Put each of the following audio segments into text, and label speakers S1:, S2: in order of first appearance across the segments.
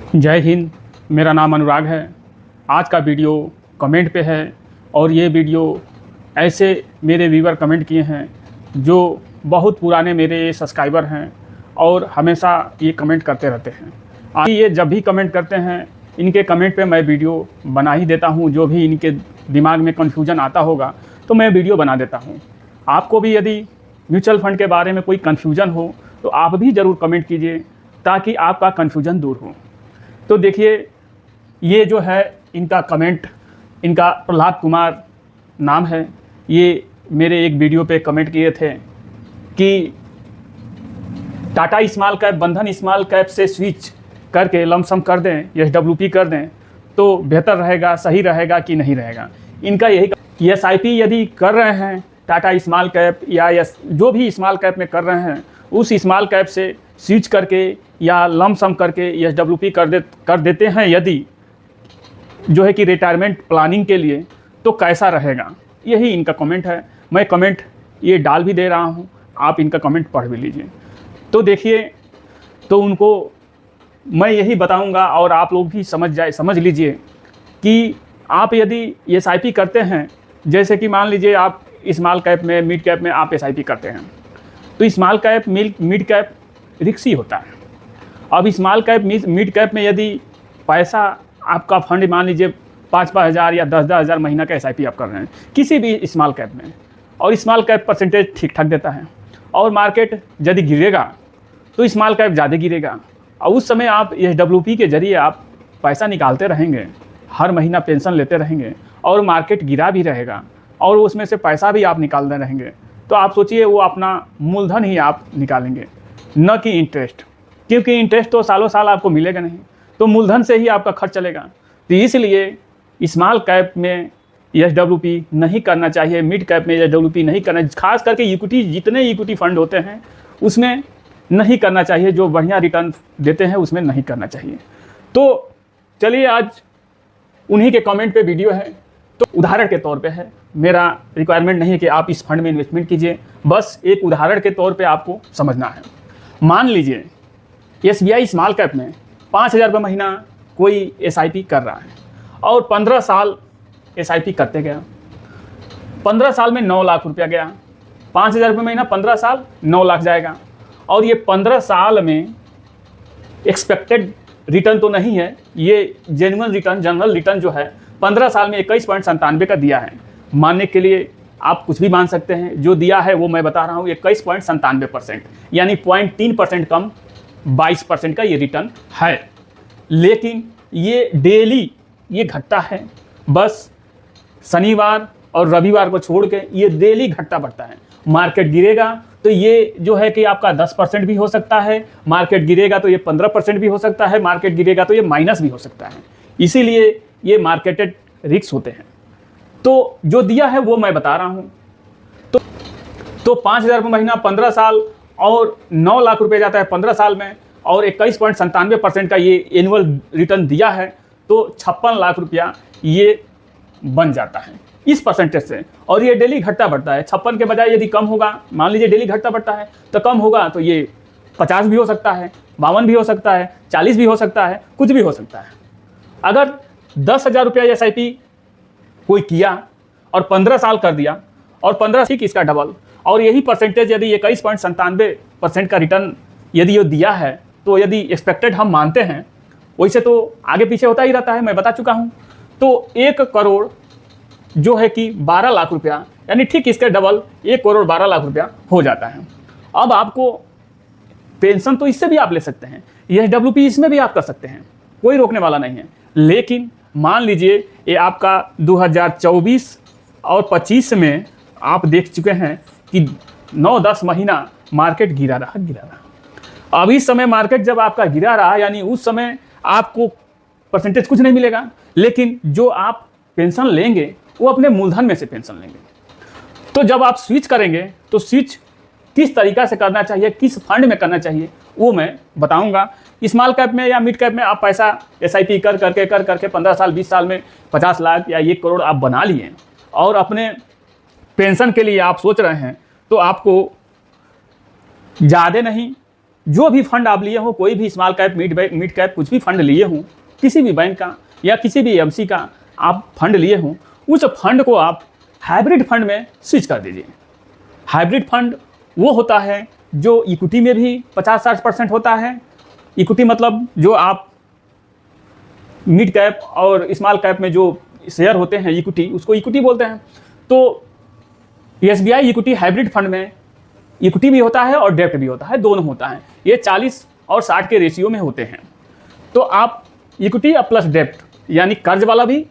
S1: जय हिंद। मेरा नाम अनुराग है। आज का वीडियो कमेंट पे है और ये वीडियो ऐसे मेरे व्यूअर कमेंट किए हैं जो बहुत पुराने मेरे सब्सक्राइबर हैं और हमेशा ये कमेंट करते रहते हैं। आज ये जब भी कमेंट करते हैं इनके कमेंट पे मैं वीडियो बना ही देता हूँ। जो भी इनके दिमाग में कन्फ्यूजन आता होगा तो मैं वीडियो बना देता हूँ। आपको भी यदि म्यूचुअल फ़ंड के बारे में कोई कन्फ्यूजन हो तो आप भी ज़रूर कमेंट कीजिए ताकि आपका कन्फ्यूजन दूर हो। तो देखिए, ये जो है इनका कमेंट, इनका प्रहलाद कुमार नाम है। ये मेरे एक वीडियो पे कमेंट किए थे कि टाटा स्मॉल कैप, बंधन स्मॉल कैप से स्विच करके लमसम कर दें, एसडब्ल्यूपी कर दें तो बेहतर रहेगा, सही रहेगा कि नहीं रहेगा। इनका यही एसआईपी यदि कर रहे हैं टाटा स्मॉल कैप या जो भी स्मॉल कैप में कर रहे हैं, उस स्मॉल कैप से स्विच करके या लमसम करके एसडब्ल्यूपी कर देते हैं यदि जो है कि रिटायरमेंट प्लानिंग के लिए, तो कैसा रहेगा। यही इनका कमेंट है। मैं कमेंट ये डाल भी दे रहा हूँ, आप इनका कमेंट पढ़ भी लीजिए। तो देखिए, तो उनको मैं यही बताऊंगा और आप लोग भी समझ लीजिए कि आप यदि एसआईपी करते हैं, जैसे कि मान लीजिए आप स्मॉल कैप में, मिड कैप में आप एसआईपी करते हैं, तो small cap, mid cap risky होता है। अब स्मॉल कैप, मिड कैप में यदि पैसा आपका फंड मान लीजिए 5-5 हज़ार या 10-10 हज़ार महीना का एसआईपी आप कर रहे हैं किसी भी स्मॉल कैप में, और स्मॉल कैप परसेंटेज ठीक ठाक देता है, और मार्केट यदि गिरेगा तो स्मॉल कैप ज़्यादा गिरेगा, और उस समय आप एसडब्ल्यूपी के जरिए आप पैसा निकालते रहेंगे, हर महीना पेंशन लेते रहेंगे और मार्केट गिरा भी रहेगा और उसमें से पैसा भी आप निकालते रहेंगे, तो आप सोचिए वो अपना मूलधन ही आप निकालेंगे, न कि इंटरेस्ट, क्योंकि इंटरेस्ट तो सालों साल आपको मिलेगा नहीं, तो मूलधन से ही आपका खर्च चलेगा। तो इसलिए स्मॉल कैप में एसडब्ल्यूपी नहीं करना चाहिए, मिड कैप में एसडब्ल्यूपी नहीं करना, खास करके इक्विटी, जितने इक्विटी फंड होते हैं उसमें नहीं करना चाहिए, जो बढ़िया रिटर्न देते हैं उसमें नहीं करना चाहिए। तो चलिए, आज उन्हीं के कमेंट पे वीडियो है। तो उदाहरण के तौर पे है, मेरा रिक्वायरमेंट नहीं है कि आप इस फंड में इन्वेस्टमेंट कीजिए, बस एक उदाहरण के तौर पे आपको समझना है। मान लीजिए एसबीआई स्मॉल कैप में 5,000 रुपये महीना कोई एसआईपी कर रहा है और 15 साल एसआईपी करते गया, 15 साल में 9 लाख रुपया गया, 5,000 रुपये महीना 15 साल 9 लाख जाएगा। और ये 15 साल में एक्सपेक्टेड रिटर्न तो नहीं है, ये जेन्युइन रिटर्न, जनरल रिटर्न जो है 15 साल में 21.97 का दिया है। मानने के लिए आप कुछ भी मान सकते हैं, जो दिया है वो मैं बता रहा हूँ, 21.97%, यानी 0.3% कम 22% का ये रिटर्न है। लेकिन ये डेली ये घटता है, बस शनिवार और रविवार को छोड़ के ये डेली घटता बढ़ता है। मार्केट गिरेगा तो ये जो है कि आपका 10% भी हो सकता है, मार्केट गिरेगा तो ये 15% भी हो सकता है, मार्केट गिरेगा तो ये माइनस भी हो सकता है। इसीलिए ये मार्केटेड रिस्क होते हैं। तो जो दिया है वो मैं बता रहा हूँ। तो 5,000 रुपये महीना 15 साल और 9 लाख रुपए जाता है 15 साल में, और 21.97% का ये एनुअल रिटर्न दिया है, तो 56 लाख रुपया ये बन जाता है इस परसेंटेज से। और ये डेली घटता बढ़ता है, 56 के बजाय यदि कम होगा, मान लीजिए डेली घटता बढ़ता है तो कम होगा तो ये 50 भी हो सकता है, 52 भी हो सकता है, 40 भी हो सकता है, कुछ भी हो सकता है। अगर 10,000 रुपया एसआईपी कोई किया और 15 साल कर दिया और 15 ठीक इसका डबल, और यही परसेंटेज यदि 21.97% का रिटर्न यदि ये दिया है, तो यदि एक्सपेक्टेड हम मानते हैं, वैसे तो आगे पीछे होता ही रहता है, मैं बता चुका हूँ। तो 1 करोड़ जो है कि 12 लाख रुपया, यानी ठीक इसके डबल 1 करोड़ 12 लाख रुपया हो जाता है। अब आपको पेंशन तो इससे भी आप ले सकते हैं, एसडब्ल्यूपी इसमें भी आप कर सकते हैं, कोई रोकने वाला नहीं है। लेकिन मान लीजिए ये आपका 2024 और 25 में आप देख चुके हैं कि 9-10 महीना मार्केट गिरा रहा। अब इस समय मार्केट जब आपका गिरा रहा, यानी उस समय आपको परसेंटेज कुछ नहीं मिलेगा, लेकिन जो आप पेंशन लेंगे वो अपने मूलधन में से पेंशन लेंगे। तो जब आप स्विच करेंगे तो स्विच किस तरीका से करना चाहिए, किस फंड में करना चाहिए, वो मैं बताऊंगा। स्मॉल कैप में या मिड कैप में आप पैसा एसआईपी कर करके 15 साल 20 साल में 50 लाख या 1 करोड़ आप बना लिए और अपने पेंशन के लिए आप सोच रहे हैं, तो आपको ज़्यादा नहीं जो भी फंड आप लिए हो, कोई भी स्मॉल कैप, मिड कैप कुछ भी फंड लिए हों, किसी भी बैंक का या किसी भी एमसी का आप फंड लिए हों, उस फंड को आप हाइब्रिड फंड में स्विच कर दीजिए। हाइब्रिड फंड वो होता है जो इक्विटी में भी 50-60% होता है। इक्विटी मतलब जो आप मिड कैप और स्मॉल कैप में जो शेयर होते हैं इक्विटी, उसको इक्विटी बोलते हैं। तो एसबीआई इक्विटी हाइब्रिड फंड में इक्विटी भी होता है और डेब्ट भी होता है, दोनों होता है। ये 40 और 60 के रेशियो में होते हैं। तो आप इक्विटी प्लस डेब्ट यानी कर्ज वाला भी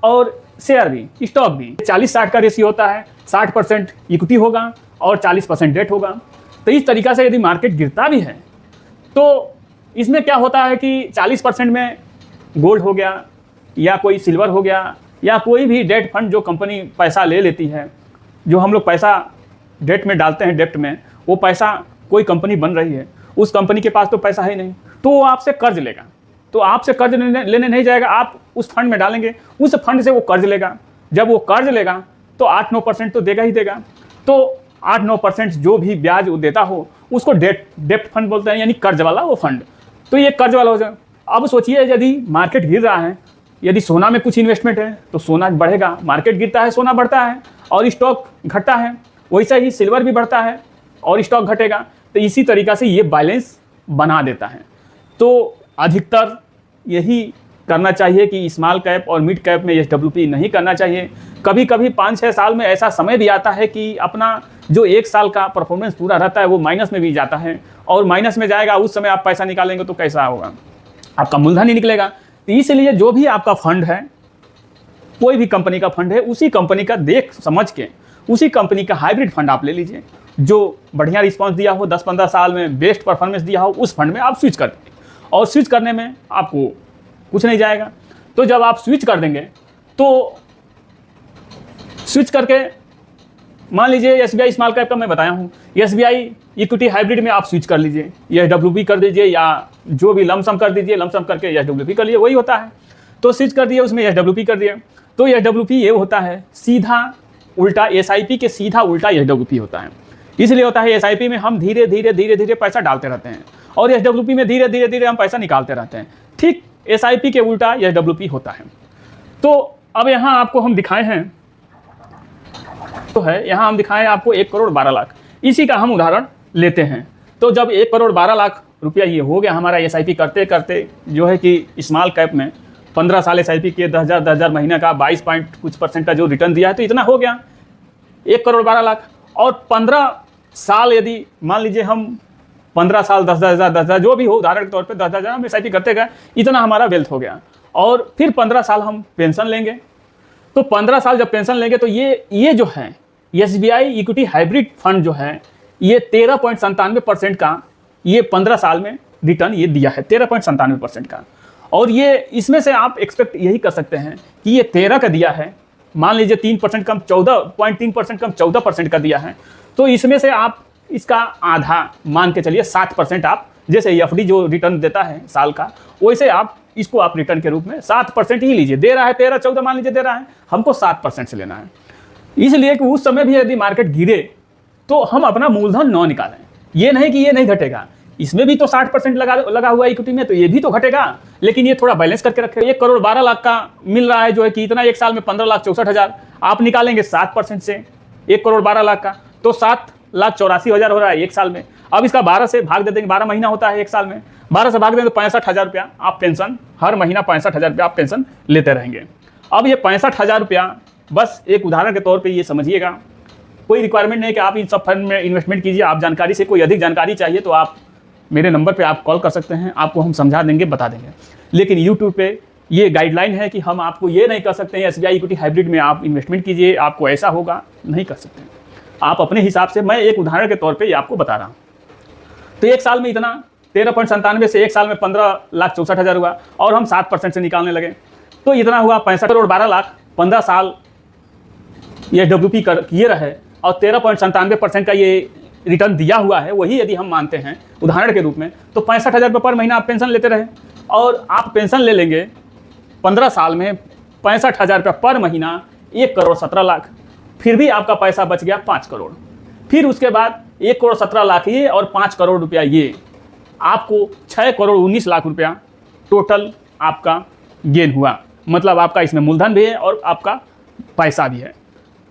S1: और शेयर भी, स्टॉक भी, 40-60 का रेशियो होता है। 60% इक्विटी होगा और 40% डेब्ट होगा। तो इस तरीक़ा से यदि मार्केट गिरता भी है तो इसमें क्या होता है कि 40% में गोल्ड हो गया या कोई सिल्वर हो गया या कोई भी डेट फंड जो कंपनी पैसा ले लेती है, जो हम लोग पैसा डेट में डालते हैं, डेप्ट में, वो पैसा कोई कंपनी बन रही है, उस कंपनी के पास तो पैसा है नहीं, तो वो आपसे कर्ज लेगा। तो आपसे कर्ज लेने नहीं जाएगा, आप उस फंड में डालेंगे, उस फंड से वो कर्ज लेगा। जब वो कर्ज लेगा तो 8-9% तो देगा ही देगा। तो 8-9% जो भी ब्याज वो देता हो उसको डेप्ट फंड बोलते हैं, यानी कर्ज वाला वो फंड। तो ये कर्ज वाला हो जाए। अब सोचिए यदि मार्केट गिर रहा है, यदि सोना में कुछ इन्वेस्टमेंट है तो सोना बढ़ेगा, मार्केट गिरता है सोना बढ़ता है, और स्टॉक घटता है, वैसा ही सिल्वर भी बढ़ता है और स्टॉक घटेगा। तो इसी तरीक़ा से ये बैलेंस बना देता है। तो अधिकतर यही करना चाहिए कि स्मॉल कैप और मिड कैप में एसडब्ल्यूपी नहीं करना चाहिए। कभी कभी 5-6 साल में ऐसा समय भी आता है कि अपना जो 1 साल का परफॉर्मेंस पूरा रहता है वो माइनस में भी जाता है, और माइनस में जाएगा, उस समय आप पैसा निकालेंगे तो कैसा होगा, आपका मूलधन ही निकलेगा। तो इसलिए जो भी आपका फंड है, कोई भी कंपनी का फंड है, उसी कंपनी का देख समझ के उसी कंपनी का हाइब्रिड फंड आप ले लीजिए, जो बढ़िया रिस्पांस दिया हो, 10-15 साल में बेस्ट परफॉर्मेंस दिया हो, उस फंड में आप स्विच कर देंगे। और स्विच करने में आपको कुछ नहीं जाएगा। तो जब आप स्विच कर देंगे तो स्विच करके मान लीजिए एसबीआई स्मॉल कैप का मैं बताया हूँ, एसबीआई इक्विटी हाइब्रिड में आप स्विच कर लीजिए, एसडब्ल्यूपी कर दीजिए या जो भी लमसम कर दीजिए, लमसम करके एसडब्ल्यूपी कर लिए, वही होता है। तो स्विच कर दिए, उसमें एसडब्ल्यूपी कर दिए। तो एसडब्ल्यूपी ये होता है सीधा उल्टा, एसआईपी के सीधा उल्टा एसडब्ल्यूपी होता है। इसलिए होता है एसआईपी में हम धीरे धीरे पैसा डालते रहते हैं और एसडब्ल्यूपी में धीरे धीरे हम पैसा निकालते रहते हैं। ठीक एसआईपी के उल्टा एसडब्ल्यूपी होता है। तो अब यहाँ आपको हम दिखाए हैं, तो है यहाँ हम दिखाएं आपको 1 करोड़ 12 लाख, इसी का हम उदाहरण लेते हैं। तो जब 1 करोड़ 12 लाख रुपया ये हो गया हमारा एसआईपी करते करते, जो है कि स्मॉल कैप में 15 साल एसआईपी किए, 10,000 महीने का 22 पॉइंट कुछ % का जो रिटर्न दिया है, तो इतना हो गया 1 करोड़ 12 लाख। और 15 साल यदि मान लीजिए हम 15 साल 10,000 जो भी हो, उदाहरण के तौर पे 10,000 हम एसआईपी करते गए, इतना हमारा वेल्थ हो गया। और फिर 15 साल हम पेंशन लेंगे। तो 15 साल जब पेंशन लेंगे तो ये जो है एसबीआई इक्विटी हाइब्रिड फंड जो है, ये 13.97% का ये 15 साल में रिटर्न ये दिया है, 13.97% का। और ये इसमें से आप एक्सपेक्ट यही कर सकते हैं कि ये 13 का दिया है, मान लीजिए 3% कम 14.3% कम 14% का दिया है, तो इसमें से आप इसका आधा मान के चलिए 7% आप, जैसे एफडी जो रिटर्न देता है साल का, वैसे आप इसको आप रिटर्न के रूप में 7% ही लीजिए। दे रहा है 13-14 मान लीजिए दे रहा है, हमको 7% से लेना है। इसलिए कि उस समय भी यदि मार्केट गिरे तो हम अपना मूलधन न निकालें। ये नहीं कि ये नहीं घटेगा, इसमें भी तो 60% लगा हुआ इक्विटी में, तो ये भी तो घटेगा, लेकिन ये थोड़ा बैलेंस करके रखें। 1 करोड़ 12 लाख का मिल रहा है जो है कि इतना 1 साल में 15,64,000 आप निकालेंगे 7% से 1 करोड़ 12 लाख का, तो 7,84,000 हो रहा है 1 साल में। अब इसका 12 से भाग दे देंगे, 12 महीना होता है 1 साल में, 12 से भाग देंगे तो 65,000 रुपया आप पेंशन, हर महीना 65,000 रुपया आप पेंशन लेते रहेंगे। अब ये 65,000 रुपया बस एक उदाहरण के तौर पे ये समझिएगा, कोई रिक्वायरमेंट नहीं कि आप इन सब फंड में इन्वेस्टमेंट कीजिए। आप जानकारी से कोई अधिक जानकारी चाहिए तो आप मेरे नंबर पे आप कॉल कर सकते हैं, आपको हम समझा देंगे, बता देंगे। लेकिन यूट्यूब पे ये गाइडलाइन है कि हम आपको ये नहीं कर सकते हैं एसबीआई इक्विटी हाइब्रिड में आप इन्वेस्टमेंट कीजिए, आपको ऐसा होगा, नहीं कर सकते। आप अपने हिसाब से, मैं एक उदाहरण के तौर पर ये आपको बता रहा हूँ। तो 1 साल में इतना 13.97 से 1 साल में 15,64,000 हुआ और हम 7% से निकालने लगे, तो इतना हुआ 65 करोड़ 12 लाख। 15 साल ये डब्ल्यूपी किए रहे और 13.97% का ये रिटर्न दिया हुआ है, वही यदि हम मानते हैं उदाहरण के रूप में, तो 65,000 रुपये पर महीना आप पेंशन लेते रहे और आप पेंशन ले लेंगे 15 साल में 65,000 रुपये पर महीना, 1 करोड़ 17 लाख। फिर भी आपका पैसा बच गया 5 करोड़। फिर उसके बाद 1 करोड़ 17 लाख ये और 5 करोड़ रुपया ये, आपको 6 करोड़ 19 लाख रुपया टोटल आपका गेन हुआ। मतलब आपका इसमें मूलधन भी है और आपका पैसा भी है।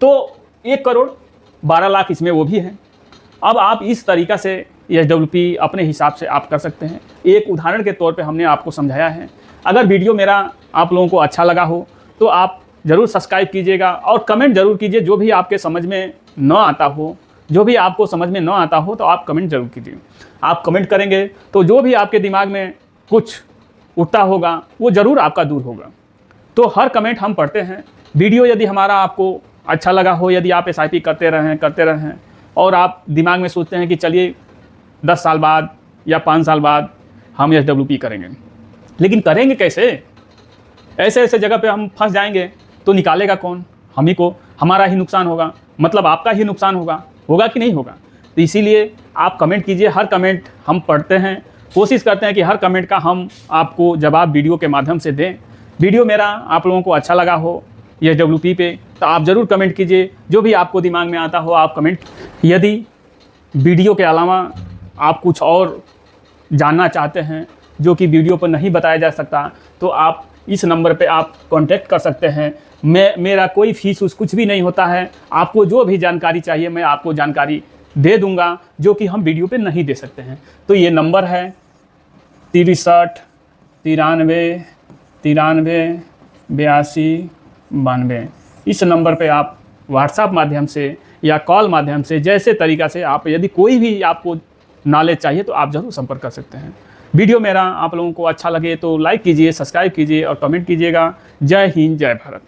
S1: तो 1 करोड़ 12 लाख इसमें वो भी है। अब आप इस तरीक़ा से SWP अपने हिसाब से आप कर सकते हैं। एक उदाहरण के तौर पे हमने आपको समझाया है। अगर वीडियो मेरा आप लोगों को अच्छा लगा हो तो आप ज़रूर सब्सक्राइब कीजिएगा और कमेंट ज़रूर कीजिए। जो भी आपके समझ में न आता हो, जो भी आपको समझ में न आता हो तो आप कमेंट ज़रूर कीजिए। आप कमेंट करेंगे तो जो भी आपके दिमाग में कुछ उठता होगा वो ज़रूर आपका दूर होगा। तो हर कमेंट हम पढ़ते हैं। वीडियो यदि हमारा आपको अच्छा लगा हो, यदि आप SIP करते रहें और आप दिमाग में सोचते हैं कि चलिए 10 साल बाद या 5 साल बाद हम SWP करेंगे, लेकिन करेंगे कैसे? ऐसे जगह पे हम फंस जाएंगे तो निकालेगा कौन? हम ही को, हमारा ही नुकसान होगा, मतलब आपका ही नुकसान होगा कि नहीं होगा? तो इसीलिए आप कमेंट कीजिए। हर कमेंट हम पढ़ते हैं, कोशिश करते हैं कि हर कमेंट का हम आपको जवाब वीडियो के माध्यम से दें। वीडियो मेरा आप लोगों को अच्छा लगा हो SWP पे तो आप ज़रूर कमेंट कीजिए। जो भी आपको दिमाग में आता हो आप कमेंट। यदि वीडियो के अलावा आप कुछ और जानना चाहते हैं जो कि वीडियो पर नहीं बताया जा सकता तो आप इस नंबर पे आप कांटेक्ट कर सकते हैं। मेरा कोई फीस कुछ भी नहीं होता है। आपको जो भी जानकारी चाहिए मैं आपको जानकारी दे दूंगा जो कि हम वीडियो पे नहीं दे सकते हैं। तो ये नंबर है 63 93 93 82 92। इस नंबर पे आप व्हाट्सएप माध्यम से या कॉल माध्यम से जैसे तरीक़ा से आप यदि कोई भी आपको नॉलेज चाहिए तो आप ज़रूर संपर्क कर सकते हैं। वीडियो मेरा आप लोगों को अच्छा लगे तो लाइक कीजिए, सब्सक्राइब कीजिए और कमेंट कीजिएगा। जय हिंद, जय भारत।